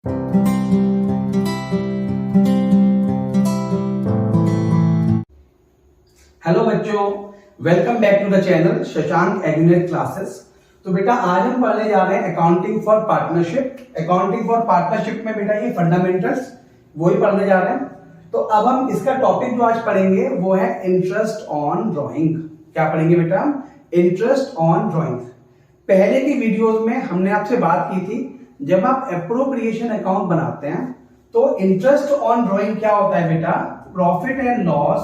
Hello बच्चों, welcome back to the channel Shashank एग्रीनेट classes. तो बेटा आज हम पढ़ने जा रहे हैं accounting for partnership. Accounting for partnership में बेटा ये फंडामेंटल्स वही पढ़ने जा रहे हैं। तो अब हम इसका टॉपिक जो आज पढ़ेंगे वो है इंटरेस्ट ऑन ड्राइंग। क्या पढ़ेंगे बेटा? Interest on drawing. पहले की वीडियोस में हमने आपसे बात की थी, जब आप एप्रोप्रिएशन अकाउंट बनाते हैं तो इंटरेस्ट ऑन ड्राइंग क्या होता है बेटा? Profit and loss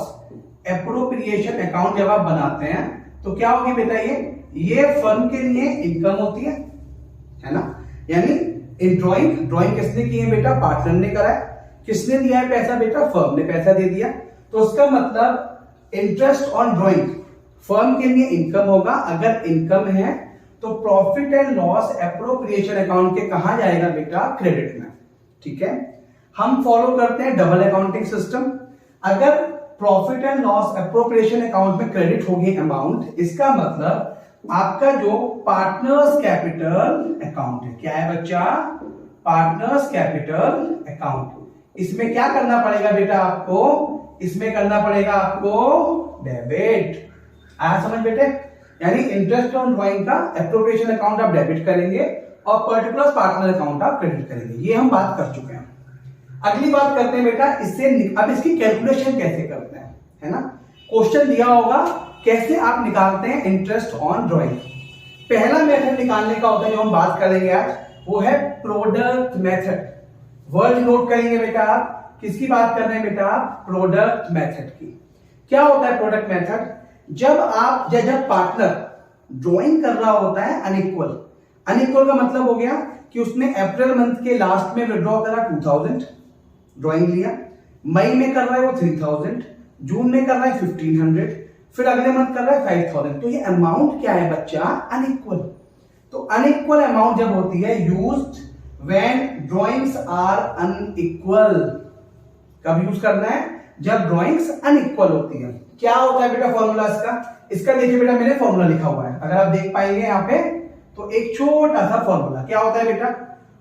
appropriation account जब आप बनाते हैं तो क्या होगी बेटा? ये फर्म के लिए इनकम होती है ना। यानी इन ड्राइंग किसने की है बेटा? पार्टनर ने करा है। किसने दिया है पैसा बेटा? फर्म ने पैसा दे दिया। तो उसका मतलब इंटरेस्ट ऑन ड्राइंग फर्म के लिए इनकम होगा। अगर इनकम है तो profit and loss appropriation account के कहा जाएगा बेटा? क्रेडिट में। ठीक है, हम फॉलो करते हैं डबल अकाउंटिंग सिस्टम। अगर profit and loss appropriation account में क्रेडिट होगी अमाउंट, इसका मतलब आपका जो पार्टनर्स कैपिटल अकाउंट है, क्या है बच्चा? Partners capital account. इसमें क्या करना पड़ेगा बेटा आपको? इसमें करना पड़ेगा आपको डेबिट। आया समझ बेटे? यानी इंटरेस्ट ऑन ड्राइंग का एप्रोप्रिएशन अकाउंट आप डेबिट करेंगे और पर्टिकुलर पार्टनर अकाउंट आप क्रेडिट करेंगे। ये हम बात कर चुके हैं। अगली बात करते हैं बेटा इससे अब इसकी कैलकुलेशन कैसे करते हैं, है ना। क्वेश्चन दिया होगा कैसे आप निकालते हैं इंटरेस्ट ऑन ड्राइंग। पहला मेथड निकालने का होता है जो हम बात करेंगे आज, वो है प्रोडक्ट मेथड। वर्ड नोट करेंगे बेटा आप। किसकी बात कर रहे हैं बेटा? प्रोडक्ट मेथड की। क्या होता है प्रोडक्ट मेथड? जब पार्टनर ड्राइंग कर रहा होता है अनइक्वल का मतलब हो गया कि उसने अप्रैल मंथ के लास्ट में विड्रॉ करा 2000 ड्राइंग लिया, मई में कर रहा है वो 3000, जून में कर रहा है 1500, फिर अगले मंथ कर रहा है 5000। तो ये अमाउंट क्या है बच्चा? अनइक्वल। तो अनइक्वल अमाउंट जब होती है used when drawings are unequal. कब यूज करना है? जब ड्राइंग्स अनइक्वल होती है। क्या होता है बेटा फॉर्मूला इसका देखिए बेटा मैंने फॉर्मूला लिखा हुआ है, अगर आप देख पाएंगे यहां पे तो एक छोटा सा फॉर्मूला। क्या होता है बेटा?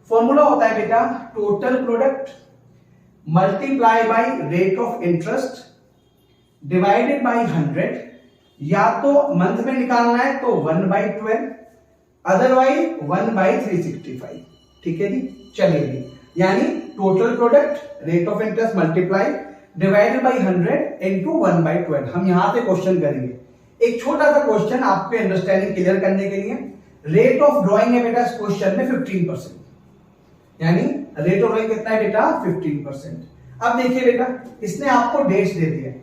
फॉर्मूला होता है बेटा total product multiply by rate of interest divided by 100। या तो मंथ में निकालना है तो 1/12, अदरवाइज 1/365। ठीक है जी, चलिए जी। यानी total product rate of interest multiply divided by 100 into 1/12। हम यहां से क्वेश्चन करेंगे। एक छोटा सा क्वेश्चन आपके अंडरस्टैंडिंग क्लियर करने के लिए। रेट ऑफ ड्राइंग है बेटा इस क्वेश्चन में 15%, यानी रेट ऑफ ड्राइंग कितना है बेटा? 15%। अब देखिए बेटा इसने आपको डेट्स दे दिए।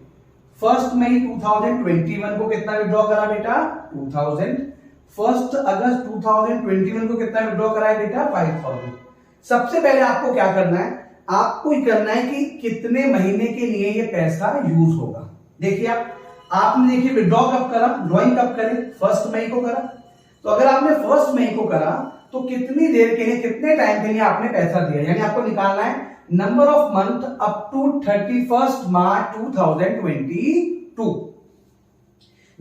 1 मई 2021 को कितना विड्रॉ करा बेटा? 2000। 1 अगस्त 2021 को कितना विड्रॉ करा है बेटा? 5000। सबसे पहले आपको क्या करना है? आपको ही करना है कि कितने महीने के लिए ये पैसा यूज होगा। देखिए आपने देखिए विड्रॉ कब करा, ड्राइंग कब करे? 1 मई को करा। तो अगर आपने 1 मई को करा तो कितनी देर के लिए, कितने टाइम के लिए आपने पैसा दिया? यानी आपको निकालना है number of month up to 31 March 2022।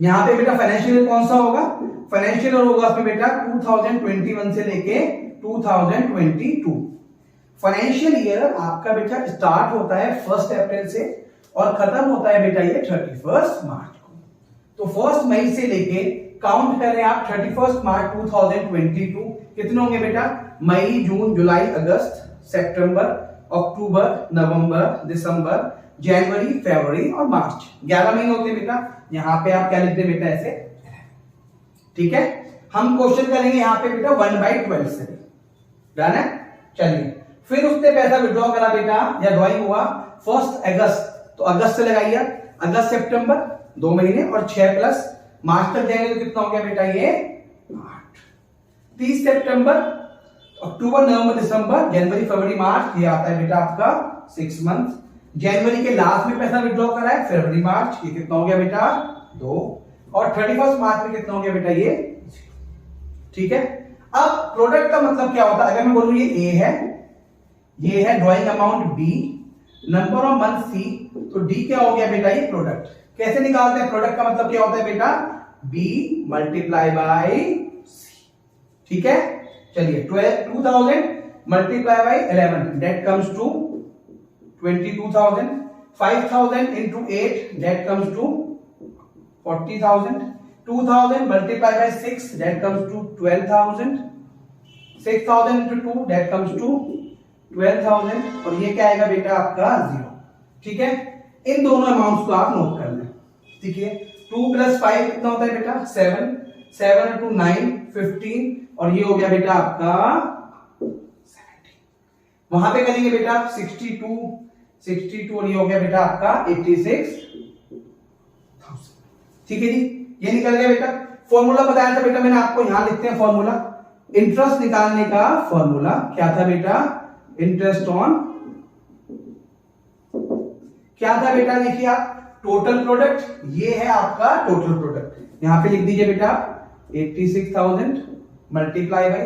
यहां पे बेटा फाइनेंशियल ईयर कौन सा होगा? फाइनेंशियल ईयर होगा उसमें बेटा 2021 से लेके 2022। फाइनेंशियल ईयर आपका बेटा स्टार्ट होता है 1 अप्रैल से और खत्म होता है बेटा ये 31 मार्च को। तो 1 मई से लेके काउंट करें आप 31 मार्च 2022, कितने होंगे बेटा? मई, जून, जुलाई, अगस्त, सितंबर, अक्टूबर, नवंबर, दिसंबर, जनवरी, फरवरी और मार्च। 11 महीने होते बेटा। यहां पे आप क्या लिखते बेटा? ऐसे। ठीक है, हम क्वेश्चन करेंगे यहां पे बेटा 1/12 से। डन है? चलिए, फिर उसने पैसा विड्रॉ करा बेटा या ड्राइंग हुआ 1 अगस्त, तो अगस्त से लगाइए, अगस्त सितंबर 2 महीने और 6 प्लस मार्च तक जाएंगे तो कितना हो गया बेटा? ये 8। 30 सितंबर, अक्टूबर, नवंबर, दिसंबर, जनवरी, फरवरी, मार्च, ये आता है बेटा आपका 6 मंथ। जनवरी के लास्ट में पैसा विड्रॉ करा है, फरवरी, मार्च, ये कितना हो गया बेटा? 2। और 31 मार्च में कितना हो गया बेटा? ये 0। ठीक है, अब प्रोडक्ट का मतलब क्या होता है? अगर मैं बोलूं ये ए है, ये है drawing amount B, number of month C, तो डी क्या हो गया बेटा? ये प्रोडक्ट। कैसे निकालते हैं? प्रोडक्ट का मतलब क्या होता है बेटा? B multiply by C. ठीक है, चलिए 2000 multiply by 11 that comes to 22,000. 5,000 into 8 that comes to 40,000. 2,000 multiplied by 6 that comes to 12,000. 6,000 into 2 that comes to 12,000. और ये क्या आएगा बेटा आपका 0. ठीक है, इन दोनों अमाउंट्स को आप नोट कर लें. देखिए 2 + 5 कितना होता है बेटा 7. 7 into 9 15 और ये हो गया बेटा आपका 70. वहां पे करेंगे बेटा 62 और ये हो गया बेटा आपका 86,000. ठीक है जी, ये निकल गया बेटा. फॉर्मूला बताया था बेटा मैंने आपको, यहां लिखते हैं फॉर्मूला. इंटरेस्ट निकालने का फॉर्मूला क्या था बेटा, इंटरेस्ट ऑन क्या था बेटा, देखिए आप टोटल प्रोडक्ट, ये है आपका टोटल प्रोडक्ट. यहां पे लिख दीजिए बेटा 86,000 multiply by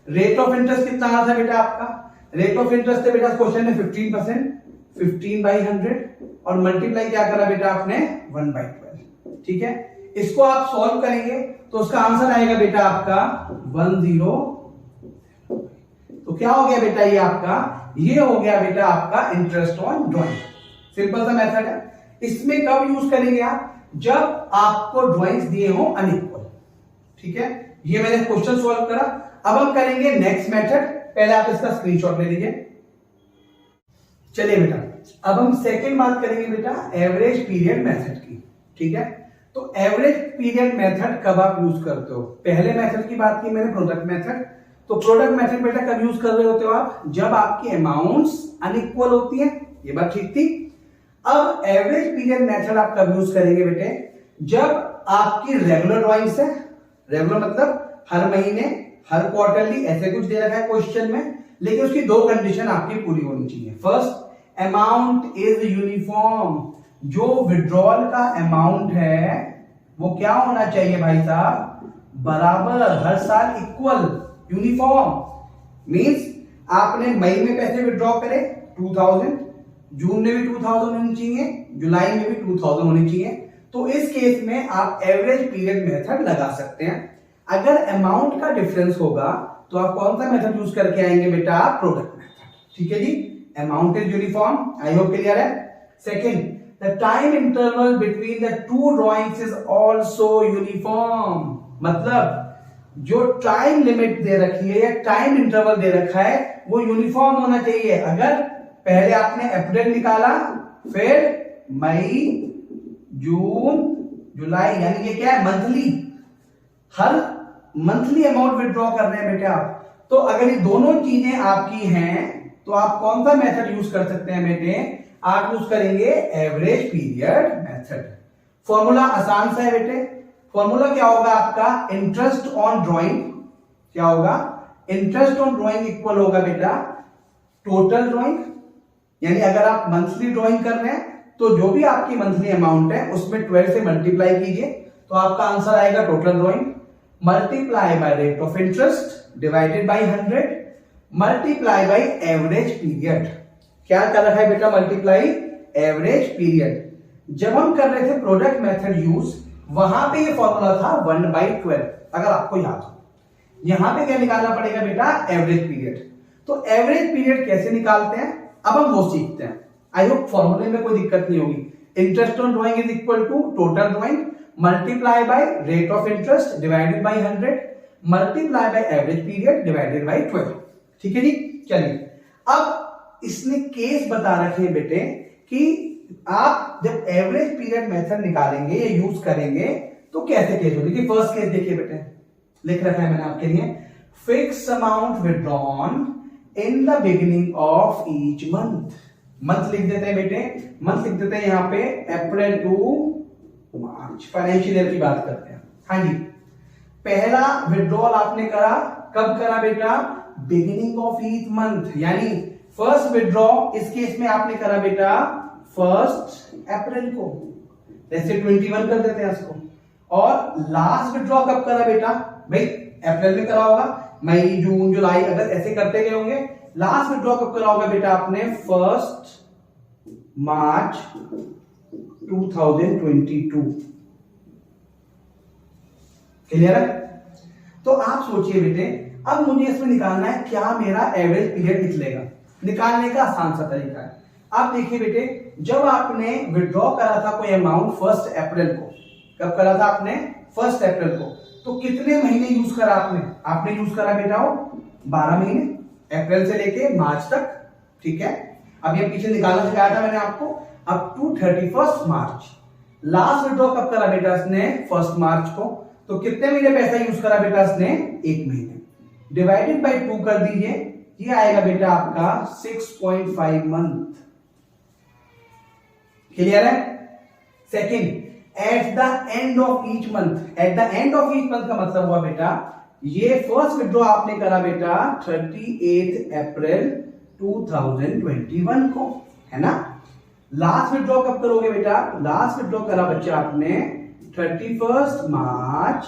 rate of interest कितना आ था बेटा आपका, रेट ऑफ इंटरेस्ट है बेटा क्वेश्चन में 15%, 15/100 और मल्टीप्लाई क्या करा बेटा आपने 1/12. ठीक है, इसको आप सॉल्व करेंगे तो उसका आंसर आएगा बेटा आपका 10. तो क्या हो गया बेटा, ये हो गया बेटा आपका इंटरेस्ट ऑन ड्राइंग. सिंपल सा मेथड है. इसमें कब यूज करेंगे आप, जब आपको ड्राइंग्स दिए हो अनइक्वल. ठीक है, ये मैंने क्वेश्चन सॉल्व करा. अब हम करेंगे नेक्स्ट मेथड. पहले आप इसका स्क्रीनशॉट ले लीजिए. चलिए बेटा, अब हम सेकंड बात करेंगे बेटा एवरेज पीरियड मेथड की. ठीक है, तो एवरेज पीरियड मेथड कब आप यूज करते हो, पहले मेथड की बात की मैंने प्रोडक्ट मेथड. तो प्रोडक्ट मेथड बेटा कब यूज कर रहे होते हो आप, जब आपकी अमाउंट्स अनइक्वल होती है. ये बात ठीक थी. अब एवरेज पीरियड मेथड आप कब यूज करेंगे बेटे, जब आपकी रेगुलर ड्राइंग्स है. रेगुलर मतलब हर महीने, हर क्वार्टरली, ऐसे कुछ दे रखा है क्वेश्चन में, लेकिन उसकी दो कंडीशन आपकी पूरी होनी चाहिए. First, amount is uniform. जो विड्रॉल का अमाउंट है वो क्या होना चाहिए भाई साहब, बराबर, हर साल इक्वल, यूनिफॉर्म. मींस आपने मई में पैसे विड्रॉ करे 2000, जून में भी 2000 होनी चाहिए, जुलाई में भी 2000 होनी चाहिए. तो इस केस में आप एवरेज पीरियड मेथड लगा सकते हैं. अगर अमाउंट का डिफरेंस होगा तो आप कौन सा मेथड यूज करके आएंगे बेटा, प्रोडक्ट मेथड. ठीक है जी, amount is uniform. I hope clear है. Second, the time interval between the two drawings is also uniform. मतलब जो टाइम लिमिट दे रखी है या टाइम इंटरवल दे रखा है वो यूनिफॉर्म होना चाहिए. अगर पहले आपने अप्रैल निकाला, फिर मई, जून, जुलाई, यानी ये क्या है, मंथली, हर मंथली अमाउंट विड्रॉ कर रहे हैं बेटे आप. तो अगर ये दोनों चीजें आपकी हैं तो आप कौन सा मेथड यूज कर सकते हैं बेटे, आप यूज करेंगे एवरेज पीरियड मेथड. फॉर्मूला आसान सा है बेटे. फॉर्मूला क्या होगा आपका, इंटरेस्ट ऑन ड्राइंग. क्या होगा, इंटरेस्ट ऑन ड्राइंग इक्वल होगा बेटा टोटल ड्राइंग. यानी अगर आप मंथली ड्राइंग कर रहे हैं तो जो भी आपकी मंथली अमाउंट है उसमें 12 से मल्टीप्लाई कीजिए तो आपका आंसर आएगा total drawing. Multiply by rate of interest divided by 100 multiply by average period. क्या कर रखा है बेटा, मल्टीप्लाई एवरेज पीरियड. जब हम कर रहे थे प्रोडक्ट मेथड यूज, वहां पे ये फॉर्मूला था 1/12, अगर आपको याद हो. यहां पे क्या निकालना पड़ेगा बेटा, एवरेज पीरियड. तो एवरेज पीरियड कैसे निकालते हैं अब हम वो सीखते हैं. आई होप फॉर्मूले में कोई दिक्कत नहीं होगी. Interest on drawing is equal to total drawing multiply by rate of interest divided by 100 multiply by average period divided by 12. ठीक है जी. चलिए, अब इसने केस बता रखे हैं बेटे कि आप जब एवरेज पीरियड मेथड निकालेंगे या यूज करेंगे तो कैसे केस होगी. देखिए फर्स्ट केस देखिए बेटे, लिख रखा है मैंने आपके लिए, fix amount withdrawn in the beginning of each month. Month लिख देते हैं बेटे, मंथ लिख देते हैं यहां पे अप्रैल टू मार्च, फाइनेंशियल ईयर की बात करते हैं. हाँ जी, पहला विड्रॉल आपने करा, कब करा बेटा, बिगिनिंग ऑफ ईच मंथ. यानी फर्स्ट विड्रॉ इस केस में आपने करा बेटा 1 अप्रैल को, जैसे 21 कर देते हैं इसको. और लास्ट विड्रॉ कब करा बेटा, भाई अप्रैल में करा होगा, मई, जून, जुलाई, अगर ऐसे करते गए होंगे. लास्ट विड्रॉ कब करा होगा बेटा आपने, 1 मार्च 2022. क्लियर है. तो आप सोचिए बेटे, अब मुझे इसमें निकालना है क्या मेरा एवरेज पीरियड निकलेगा। निकालने का आसान सा तरीका है। आप देखिए बेटे, जब आपने विड्रॉ करा था कोई अमाउंट 1 अप्रैल को, कब करा था आपने? 1 अप्रैल को, तो कितने महीने यूज करा आपने? आपने यूज करा बेटा वो 12 महीने, अप्रैल से लेके मार्च तक, ठीक है। अब ये पीछे निकालना सिखाया था मैंने आपको, up to 31 March. Last withdraw कब करा बेटा इसने? 1 मार्च को, तो कितने महीने पैसा यूज करा बेटा इसने? 1 महीने। डिवाइडेड बाय 2 कर दीजिए, ये आएगा बेटा आपका 6.5 मंथ। क्लियर है? Second, at the end of each month. At the end of each month का मतलब हुआ बेटा, ये फर्स्ट विड्रॉ आपने करा बेटा 38 अप्रैल 2021 को, है ना। लास्ट विड्रॉ कब करोगे बेटा? लास्ट विड्रॉ करा बच्चा आपने 31 मार्च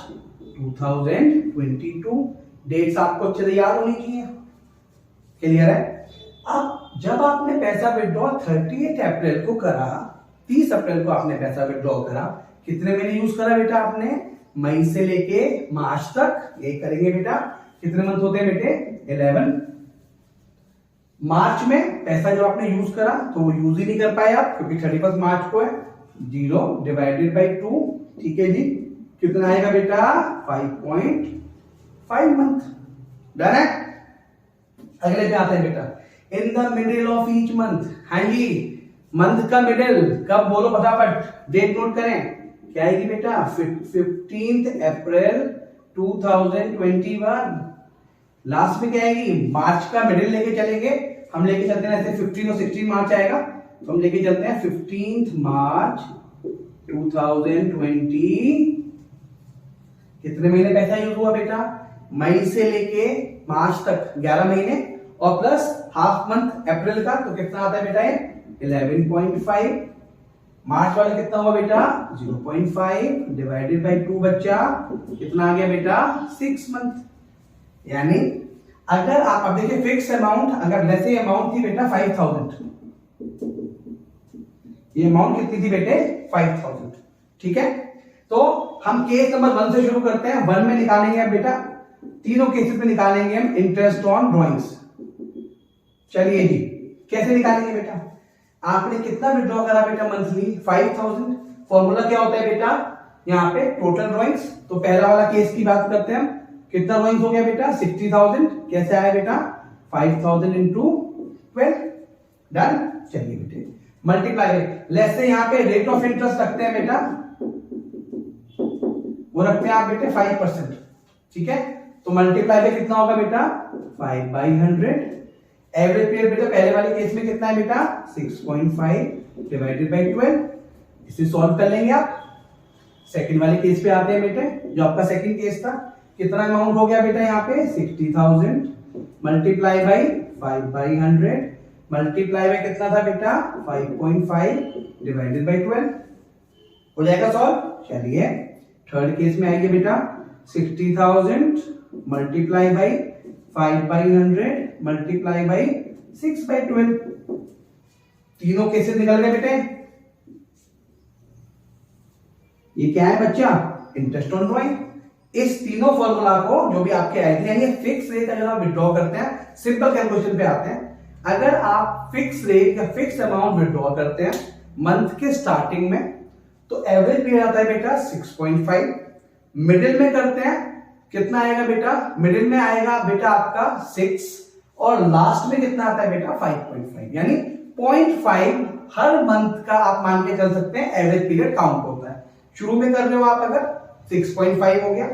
2022। डेट्स आपको अच्छे से याद होनी चाहिए। क्लियर है? अब जब आपने पैसा विड्रॉ 38 अप्रैल को करा, 30 अप्रैल को आपने पैसा विड्रॉ करा, कितने महीने यूज करा बेटा आपने? मई से लेके मार्च तक। ये करेंगे बेटा, कितने मंथ होते हैं बेटे? 11। मार्च में पैसा जो आपने यूज करा तो वो यूज ही नहीं कर पाए आप, क्योंकि 31 मार्च को है। 0 डिवाइडेड बाई 2, ठीक है जी। कितना आएगा बेटा? 5.5 मंथ। डन है? अगले पे आते हैं बेटा, in the middle of each month. हाँ जी, मंथ का मिडिल कब? बोलो फटाफट, डेट नोट करें। क्या आएगी बेटा? 15 अप्रैल 2021। लास्ट में क्या आएगी? मार्च का मिडिल लेके चलेंगे, हम लेके चलते हैं ऐसे 15 और 16 मार्च आएगा, तो हम लेके चलते हैं 15 मार्च 2020। कितने महीने पैसा यूज हुआ बेटा? मई से लेके मार्च तक 11 महीने, और प्लस हाफ मंथ अप्रैल का, तो कितना आता है बेटा? ये 11.5। मार्च वाला कितना हुआ बेटा? 0.5 डिवाइडेड बाई 2 बच्चा, कितना आ गया बेटा? 6 मंथ। यानी अगर आप अब देखिए फिक्स अमाउंट, अगर जैसे अमाउंट थी बेटा 5000, ये अमाउंट कितनी थी बेटे? 5000, ठीक है। तो हम केस नंबर 1 से शुरू करते हैं। 1 में निकालेंगे अब बेटा, तीनों केसेस में निकालेंगे हम इंटरेस्ट ऑन ड्रॉइंग्स। चलिए जी, कैसे निकालेंगे बेटा? आपने कितना विड्रॉ करा बेटा मंथली? 5000। फॉर्मूला क्या होता है बेटा? यहाँ पे टोटल ड्रॉइंग्स। तो पहला वाला केस की बात करते हैं हम। कितना ड्रॉइंग्स हो गया बेटा? 60,000। कैसे आया बेटा? 5000 इंटू 12। डन। चलिए बेटे, मल्टीप्लाई। लेट्स से यहाँ पे रेट ऑफ इंटरेस्ट रखते हैं बेटा, वो रखते हैं आप बेटे 5%, ठीक है। तो मल्टीप्लाई पे कितना होगा बेटा? 5/100। एवरेज पीरियड बेटा पहले वाले केस में कितना है बेटा? 6.5 डिवाइडेड बाई 12। इसे सॉल्व कर लेंगे आप। सेकंड वाले केस पे आते हैं बेटे, जो आपका सेकंड केस था। कितना अमाउंट हो गया बेटा यहाँ पे? 60,000 मल्टीप्लाई बाई 5/100 मल्टीप्लाई बाई कितना था बेटा? 5.5 डिवाइडेड बाई 12। हो जाएगा सॉल्व। चलिए थर्ड केस में आएंगे बेटा, 60,000 मल्टीप्लाई बाई 5/100 मल्टीप्लाई बाई 6/12। तीनों केसेस निकल गए बेटे। ये क्या है बच्चा? Interest on drawing. इस तीनों फॉर्मूला को जो भी आपके आए थे, यानी फिक्स रेट अगर आप विड्रॉ करते हैं, सिंपल कैलकुलेशन पे आते हैं। अगर आप फिक्स रेट या फिक्स अमाउंट विड्रॉ करते हैं मंथ के स्टार्टिंग में, तो एवरेज पीरियड आता है बेटा 6.5। मिडिल में करते हैं, कितना आएगा बेटा? मिडिल में आएगा बेटा आपका 6, और लास्ट में कितना आता है बेटा? 5.5। यानी 0.5 हर मंथ का आप मान के चल सकते हैं एवरेज पीरियड काउंट होता है। शुरू में कर रहे हो आप अगर 6.5 हो गया,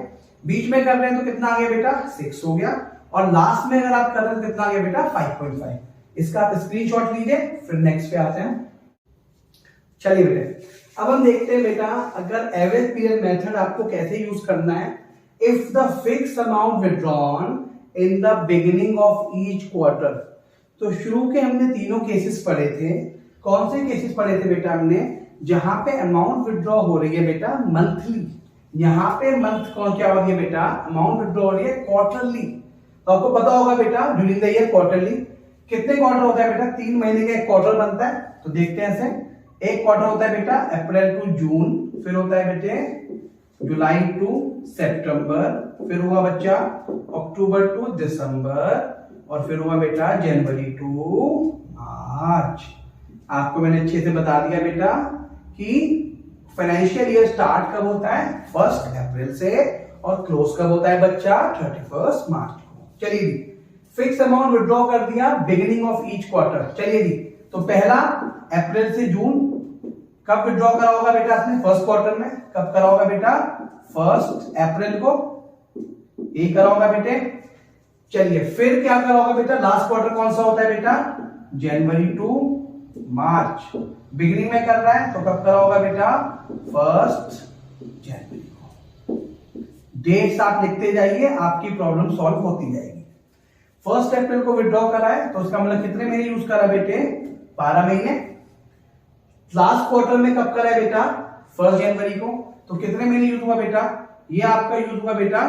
बीच में कर रहे हैं तो कितना आ गया बेटा? 6 हो गया, और लास्ट में अगर आप कर रहे हैं तो कितना आ गया बेटा? 5.5। इसका आप स्क्रीनशॉट लीजिए, फिर नेक्स्ट पे आते हैं। चलिए बेटे, अब हम देखते हैं बेटा अगर एवरेज पीरियड मेथड आपको कैसे यूज करना है। If the fix amount withdrawn in the beginning of each quarter. तो शुरू के हमने तीनों केसेस पढ़े थे। कौन से केसेस पढ़े थे बेटा? हमने जहां पे अमाउंट विड्रॉ हो रही है बेटा मंथली, यहाँ पे मंथ कौन क्या हो रही है बेटा? अमाउंट विड्रॉ हो रही है क्वार्टरली। तो आपको पता होगा बेटा ड्यूरिंग द ईयर क्वार्टरली कितने क्वार्टर होता है बेटा? 3 महीने का एक क्वार्टर बनता है। तो देखते हैं ऐसे, एक क्वार्टर होता है बेटा अप्रैल टू जून, फिर होता है बेटे जुलाई टू सितंबर, फिर हुआ बच्चा अक्टूबर टू दिसंबर, और फिर हुआ बेटा जनवरी टू मार्च। आपको मैंने अच्छे से बता दिया बेटा कि फाइनेंशियल ईयर स्टार्ट कब होता है, 1 अप्रैल से, और क्लोज कब होता है बच्चा, 31 मार्च को। चलिए जी, फिक्स अमाउंट विड्रॉ कर दिया बिगिनिंग ऑफ ईच क्वार्टर। चलिए जी, तो पहला अप्रैल से जून कब विड्रॉ करा होगा बेटा आपने, फर्स्ट क्वार्टर में। कब करा होगा बेटा, 1 अप्रैल को, ये करा होगा बेटे। चलिए फिर क्या करा होगा बेटा, लास्ट क्वार्टर कौन सा होता है बेटा, जनवरी टू मार्च। बिगिनिंग में कर रहा है तो कब करा होगा बेटा, 1 जनवरी को। डेट्स आप लिखते जाइए, आपकी प्रॉब्लम सॉल्व होती जाएगी। 1 अप्रैल को विड्रॉ करा है तो उसका मतलब कितने महीने यूज करा बेटे, 12 महीने। लास्ट क्वार्टर में कब करा है बेटा, 1 जनवरी को, तो कितने महीने यूज हुआ बेटा, ये आपका यूज हुआ बेटा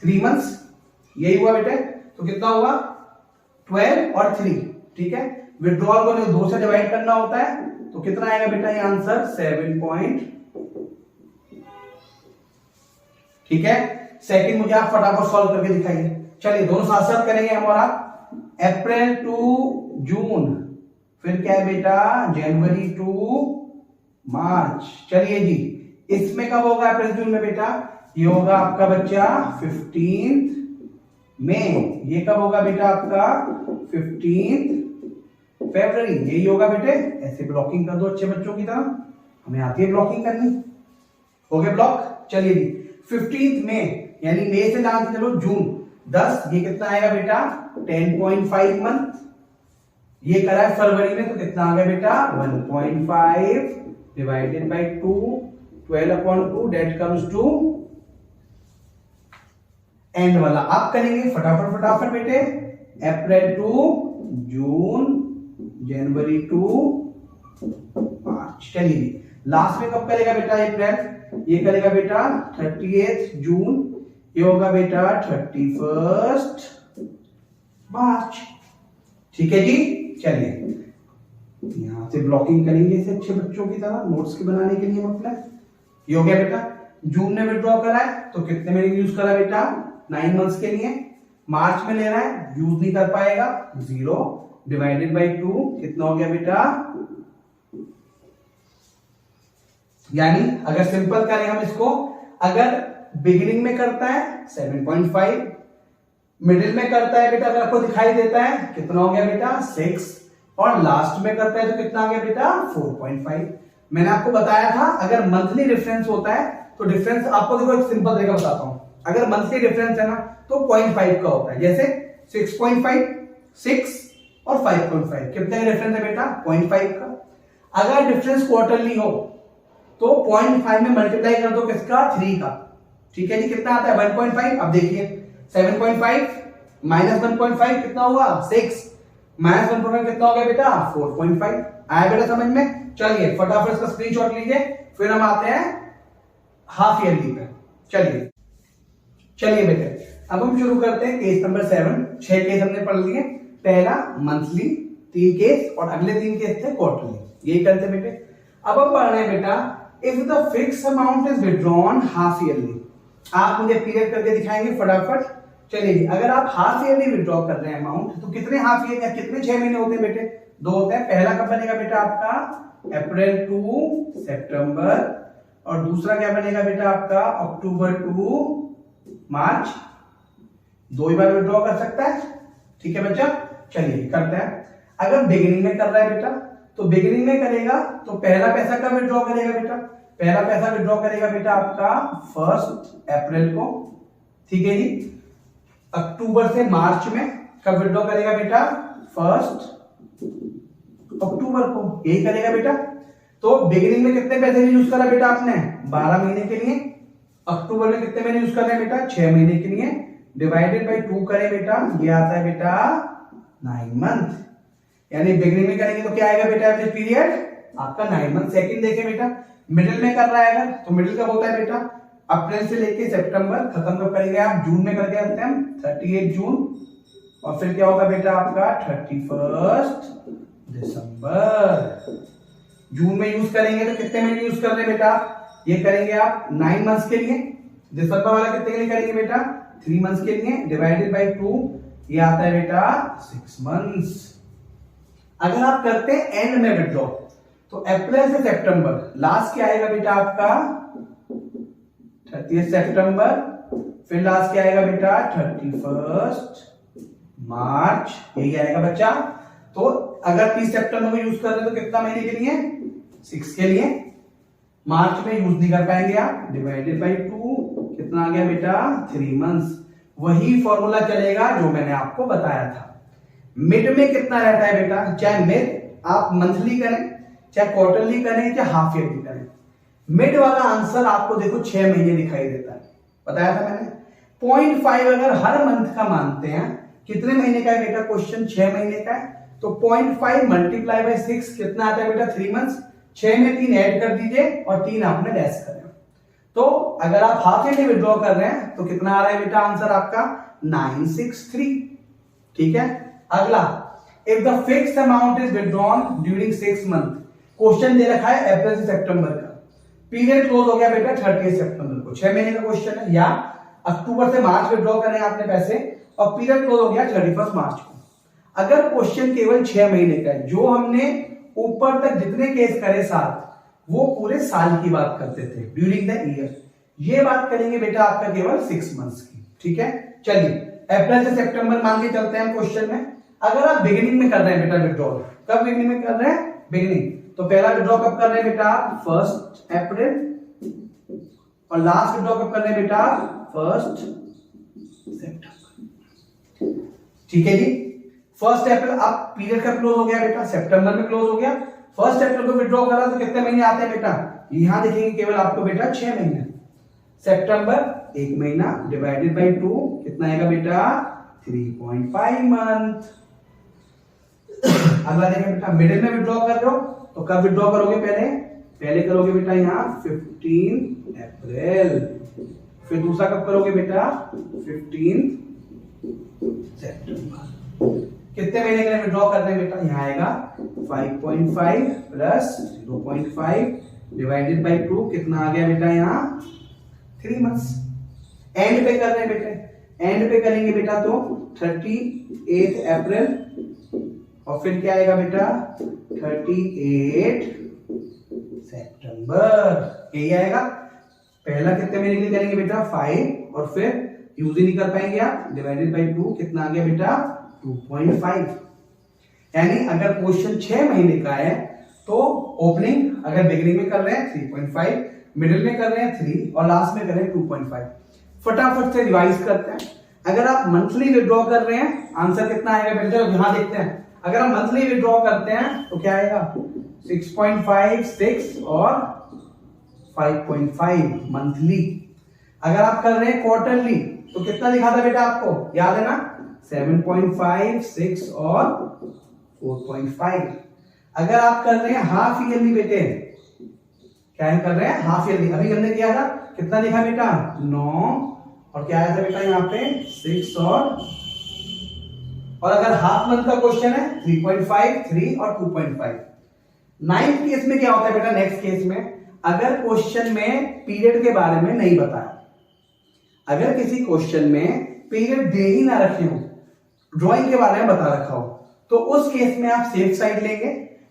3 मंथ्स, यही हुआ बेटे। तो कितना हुआ, 12 और 3, ठीक है। विड्रॉल को 2 से डिवाइड करना होता है तो कितना आएगा बेटा, ये आंसर 7 ठीक है। सेकंड मुझे आप फटाफट सॉल्व करके दिखाइए। चलिए दोनों साथ साथ करेंगे हम और आप। अप्रैल टू जून, फिर क्या है बेटा, जनवरी टू मार्च। चलिए जी, इसमें कब होगा अप्रैल जून में बेटा, ये होगा आपका बच्चा 15 मई। ये कब होगा बेटा आपका 15 फरवरी, यही होगा बेटे। ऐसे ब्लॉकिंग कर दो अच्छे बच्चों की तरह, हमें आती है ब्लॉकिंग करनी। हो गए ब्लॉक। चलिए जी, 15 मई यानी मई से जान के चलो जून 10, ये कितना आएगा बेटा 10.5 मंथ। ये करा है फरवरी में तो कितना आ गया बेटा 1.5 divided by 2, 12/2, that comes to end वाला। आप करेंगे फटाफट फटाफट बेटे, अप्रैल टू जून, जनवरी टू मार्च। चलिए लास्ट में कब करेगा बेटा अप्रैल, ये करेगा बेटा 30 जून, ये होगा बेटा 31 मार्च। ठीक है जी। चलिए यहां से ब्लॉकिंग करेंगे इसे अच्छे बच्चों की तरह नोट्स के बनाने के लिए। मतलब ये हो गया बेटा, जून ने विड्रॉ करा है तो कितने महीने यूज करा बेटा 9 मंथ्स के लिए। मार्च में ले रहा है, यूज नहीं कर पाएगा, 0 डिवाइडेड बाई 2, कितना हो गया बेटा, यानी अगर सिंपल करें हम इसको, अगर बिगिनिंग में करता है 7.5, मिडिल में करता है बेटा, अगर आपको दिखाई देता है कितना हो गया बेटा 6, और लास्ट में करता है तो कितना आ गया बेटा 4.5। मैंने आपको बताया था अगर मंथली डिफरेंस होता है तो डिफरेंस आपको देखो एक सिंपल तरीका बताता हूं। अगर मंथली डिफरेंस है ना तो 0.5 का होता है, जैसे 6.5, 6 और 5.5, कितने का डिफरेंस है बेटा 0.5 का। अगर डिफरेंस क्वार्टरली हो तो 0.5 में मल्टीप्लाई कर दो किसका 3 का। ठीक है जी, कितना आता है 1.5। अब देखिए 7.5 माइनस 1.5 कितना हुआ 6, माइनस 1.5 कितना हो गया बेटा 4.5। आया बेटा समझ में। चलिए फटाफट इसका स्क्रीनशॉट लीजिए, फिर हम आते हैं हाफ ईयरली पे। चलिए बेटे अब हम शुरू करते हैं केस नंबर 7। 6 केस हमने पढ़ लिए, पहला मंथली 3 केस और अगले 3 केस थे क्वार्टरली। यही करते बेटे। अब हम पढ़ रहे हैं बेटा, if the fix amount is withdrawn half yearly. आप मुझे पीरियड करके दिखाएंगे फटाफट। चलिए अगर आप हाफ ईयरली विड्रॉ कर रहे हैं अमाउंट तो कितने हाफ ईयर या कितने 6 महीने होते हैं बेटे, 2 होते हैं। पहला कब बनेगा बेटा आपका अप्रैल टू सितंबर, और दूसरा क्या बनेगा बेटा आपका अक्टूबर to March. 2 he bar withdraw कर सकता है। ठीक है बच्चा, चलिए करते हैं। अगर बिगिनिंग में कर रहा है बेटा तो बिगिनिंग में करेगा तो पहला पैसा कब विड्रॉ करेगा बेटा, पहला पैसा विड्रॉ करेगा बेटा आपका 1 अप्रैल को। ठीक है जी। अक्टूबर से मार्च में कब विड्रॉ करेगा बेटा 1 अक्टूबर को, यही करेगा बेटा। तो बिगिनिंग में कितने पैसे यूज करा बेटा आपने 12 महीने के लिए। अक्टूबर में कितने महीने यूज कर रहे हैं बेटा 6 महीने के लिए, डिवाइडेड बाई 2 करें बेटा, ये आता है बेटा 9 मंथ। यानी बिगिनिंग में करेंगे तो क्या आएगा बेटा एवरेज पीरियड आपका 9 मंथ। सेकंड देखें बेटा, मिडिल में कर रहा है तो मिडिल कब होता है बेटा अप्रैल से लेके सितंबर, खत्म कब करेंगे आप जून में करके आते हैं 38 जून, और फिर क्या होगा बेटा आपका 31 दिसंबर। जून में यूज करेंगे तो कितने महीने यूज कर रहे हैं बेटा ये करेंगे आप 9 मंथ्स के लिए, दिसंबर वाला कितने के लिए करेंगे बेटा 3 मंथ्स के लिए, डिवाइडेड बाई 2 ये आता है बेटा 6 मंथ्स। अगर आप करते हैं एंड में विड्रॉ तो अप्रैल से सितंबर लास्ट क्या आएगा बेटा आपका 30 सितंबर, फिर लास्ट क्या आएगा बेटा 31 मार्च, यही आएगा बच्चा। तो अगर 30 सितंबर को यूज कर रहे हैं तो कितना महीने के लिए 6 के लिए, मार्च में यूज नहीं कर पाएंगे आप, डिवाइडेड बाई 2 कितना आ गया बेटा 3 मंथ्स। वही फॉर्मूला चलेगा जो मैंने आपको बताया था। मिड में कितना रहता है बेटा, चाहे मिड आप मंथली करें, चाहे क्वार्टरली करें, चाहे हाफ ईयरली करें, मिड वाला आंसर आपको देखो 6 महीने दिखाई देता है, बताया था मैंने। 0.5 अगर हर मंथ का मानते हैं, कितने महीने का है बेटा क्वेश्चन 6 महीने का है, तो 0.5 मल्टीप्लाई बाई 6 कितना आता है बेटा 3 मंथ्स। 6 में 3 ऐड कर दीजिए और 3 आपने डैश कर। तो अगर आप हाफ ईयरली विड्रॉ कर रहे हैं तो कितना आ रहा है बेटा आंसर आपका 963, ठीक है। अगला, if the fixed amount is withdrawn during 6 month, question दे रखा है अप्रैल से सितंबर का, पीरियड क्लोज हो गया बेटा 30 सितंबर को, 6 महीने का क्वेश्चन है, या अक्टूबर से मार्च विड्रॉ करने आपने पैसे और पीरियड क्लोज हो गया 31 मार्च को। अगर क्वेश्चन केवल 6 महीने का है, जो हमने ऊपर तक जितने केस करे 7 वो पूरे साल की बात करते थे ड्यूरिंग द ईयर, ये बात करेंगे बेटा आपका केवल 6 मंथ्स की, ठीक है। चलिए अप्रैल से सितंबर मान के चलते हैं हम क्वेश्चन में। अगर आप बिगिनिंग में कर रहे हैं बेटा विड्रॉल, कब बिगिनिंग में कर रहे हैं बिगिनिंग, तो पहला विड्रॉ कब कर रहे हैं बेटा आप 1 अप्रैल, और लास्ट विड्रॉ कब कर रहे हैं बेटा 1 सितंबर, ठीक है जी। 1 अप्रैल आप पीरियड कब क्लोज हो गया बेटा सितंबर में क्लोज हो गया, 1 अप्रैल को विड्रॉ करा तो कितने महीने आते हैं बेटा, यहां देखेंगे केवल आपको बेटा 6 महीने, सितंबर 1 महीना डिवाइडेड बाई 2 कितना आएगा बेटा 3.5 मंथ। अगला देखें बेटा मिडिल में विड्रॉ कर रहे हो तो कब विड्रॉ करोगे, पहले करोगे बेटा यहां 15 अप्रैल, फिर दूसरा कब करोगे बेटा 15 सितंबर। कितने महीने के लिए विड्रॉ कर रहे हैं बेटा, यहां आएगा 5.5 प्लस 0.5 डिवाइडेड बाई 2 कितना आ गया बेटा यहाँ 3 मंथ्स। एंड पे कर रहे हैं बेटे, एंड पे करेंगे बेटा तो 38 अप्रैल और फिर क्या आएगा बेटा 38 सितंबर, यही आएगा। पहला कितने महीने के लिए करेंगे बेटा 5 और फिर यूज ही नहीं कर पाएंगे आप, डिवाइडेड बाई 2 कितना आ गया बेटा 2.5। यानी अगर क्वेश्चन 6 महीने का है तो ओपनिंग अगर बिगिनिंग में कर रहे हैं 3.5, मिडिल में कर रहे हैं 3 और लास्ट में कर रहे हैं 2.5। फटाफट से रिवाइज करते हैं। अगर आप मंथली विड्रॉ कर रहे हैं आंसर कितना आएगा बेटा, यहां देखते हैं। अगर हम मंथली विड्रॉ करते हैं तो क्या आएगा 6.5, 6 और 5.5 मंथली। अगर आप कर रहे हैं क्वार्टरली तो कितना लिखा था बेटा आपको याद है ना, 7.5, 6 और 4.5। अगर आप कर रहे हैं हाफ ईयरली बेटे, क्या कर रहे हैं हाफ ईयरली, अभी हमने किया था कितना लिखा बेटा 9 और क्या आया था बेटा यहाँ पे 6 और अगर हाफ मंथ का क्वेश्चन है 3.5, 3 और 2.5। 9th केस में क्या होता है बेटा, नेक्स्ट केस में अगर क्वेश्चन में पीरियड के बारे में नहीं बताया, अगर किसी क्वेश्चन में पीरियड दे ही ना रखे हो, ड्राइंग के बारे में बता रखा हो, तो उस केस में आप सेफ साइड लेंगे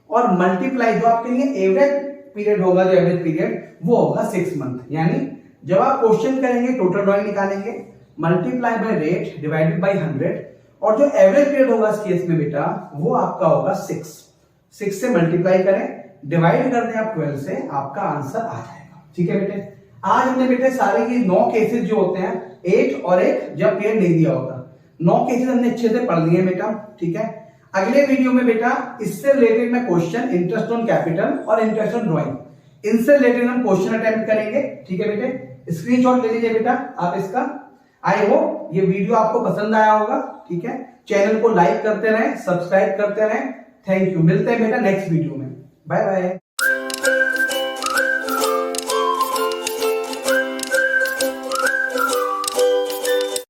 और मल्टीप्लाई जो आपके लिए एवरेज पीरियड होगा, जो एवरेज पीरियड वो होगा 6 मंथ। यानी जब आप क्वेश्चन करेंगे टोटल ड्राइंग निकालेंगे, multiply by rate divided by 100 और जो एवरेज पीरियड होगा इस केस में बेटा वो आपका होगा 6 से मल्टीप्लाई करें, डिवाइड कर दें आप 12 से, आपका आंसर आ जाएगा। ठीक है बेटे, आज हमने बेटे सारे ये 9 केसेस जो होते हैं, 8 और 1 जब पीरियड नहीं दिया होता, 9 केसेस हमने अच्छे से पढ़ लिए बेटा। ठीक है, अगले वीडियो में बेटा इससे रिलेटेड मैं क्वेश्चन इंटरेस्ट ऑन कैपिटल और इंटरेस्ट ऑन ड्राइंग, इनसे रिलेटेड हम क्वेश्चन अटेम्प्ट करेंगे। ठीक है बेटे, स्क्रीनशॉट ले लीजिए बेटा आप इसका। आई होप ये वीडियो आपको पसंद आया होगा। ठीक है, चैनल को लाइक करते रहें, सब्सक्राइब करते रहें। थैंक यू, मिलते हैं बेटा नेक्स्ट वीडियो में। Bye bye.